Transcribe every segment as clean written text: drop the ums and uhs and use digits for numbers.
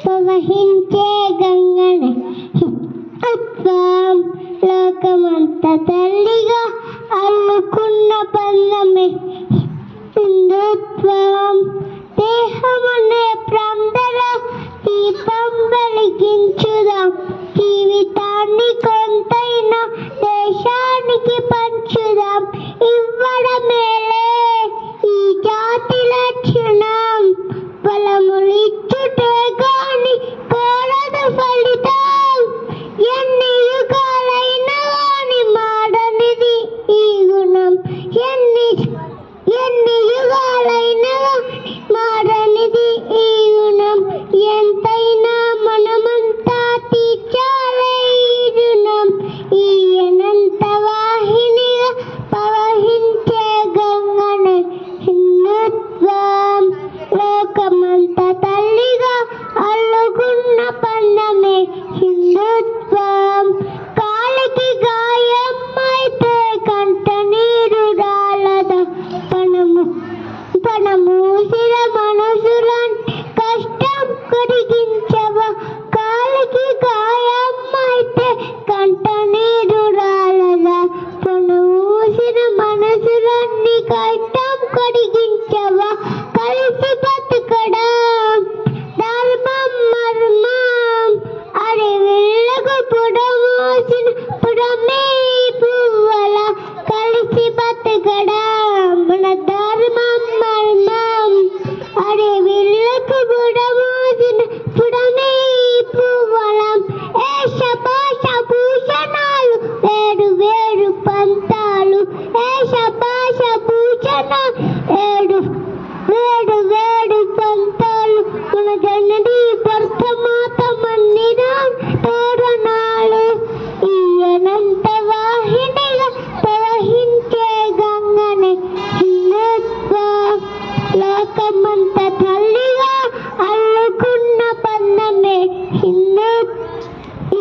ప్రవహించే గంగనే హిందుత్వం లోకమంత తల్లిగా అల్లుకున్న బంధమే హిందుత్వం. దేహమనే ప్రాంతలో దీపం వెలిగించుదాం, జీవితాన్ని కొంతైనా దేశానికి పంచుదాం. ఇవ్వడమేలే ఈ జాతి లక్షణం, ఫలములిచ్చుటే గాని కోరదు ఫలితం. ఎన్ని యుగాలైనా గాని మారనిది ఈ గుణం, ఎన్ని యుగాలైనా మారనిది ఈ గుణం. ఎంతైనా మనమంతా తీర్చాలే ఈ రుణం. ఈ అనంత వాహినిగా ప్రవహించే గంగనే హిందుత్వం. లోకమంత తల్లిగా అల్లుకున్న బంధమే హిందుత్వం. కాలికి గాయం అయితే కంట నీరు రాలదా, పణమూసిన మనసులంటే కష్టం కరిగించవా. కాలికి గాయం అయితే కంట నీరు రాలదా, పణమూసిన మనసులన్నీ కష్టం కరిగించవా. కలిసి బతకడం ధర్మం మర్మం, అరే వెళ్ళకు పుడమోసిన పుడమే పువ్వల. కలిసి బతకడం మన ధర్మం మర్మం, అరే వెళ్ళకు పుడమోసిన పుడమే పువ్వలం. ఏష భాష భూషణాలు వేరు వేరు పంతాలు, ఏష భాష భూషణాలు వేరు వేరు పంతాలు. మన జనని భరతమాత మన్నిరా తోరణాలు. ఈ అనంత వాహినిగా ప్రవహించే గంగనే హిందుత్వం. లోకమంత తల్లిగా అల్లుకున్న బంధమే హిందుత్వం.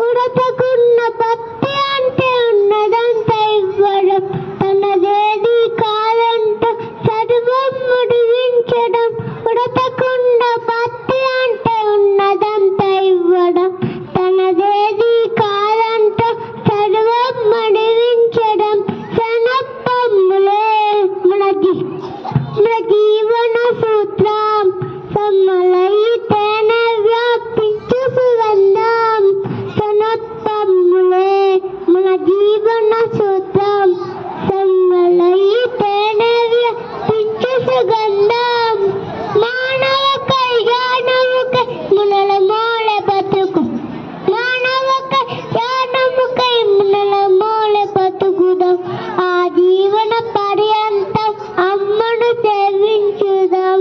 ఉడతకున్న భక్తి అంటే ఉన్నదంత ఇవ్వడం, తనదేది కాదంట సర్వం ముడివించడం. ఉడతకున్న భక్తి అంటే ఉన్నదంత ఇవ్వడం, తనదేది కాదంట సర్వం ముడివించడం. శనప్పమ్ములే మన జీవన సూత్రం, సమ్మలైతేనే వ్యాపించు సుగంధం. శనప్పమ్ములే మన జీవన సూత్రం, సమ్మలైతేనే వ్యాపించు సుగంధం. మానవ కళ్యాణముకై మునల మోలె బతుకు, మానవ కళ్యాణముకై మునల మోలె బతుకుదాం. ఆ జీవన పర్యంతం అమ్మను సేవించుదాం.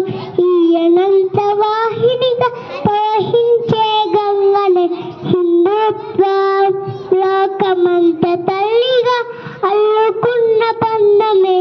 ఈ అనంత వాహినిగా ప్రవహించే గంగనే హిందుత్వం. లోకమంత తల్లిగా అల్లుకున్న బంధమే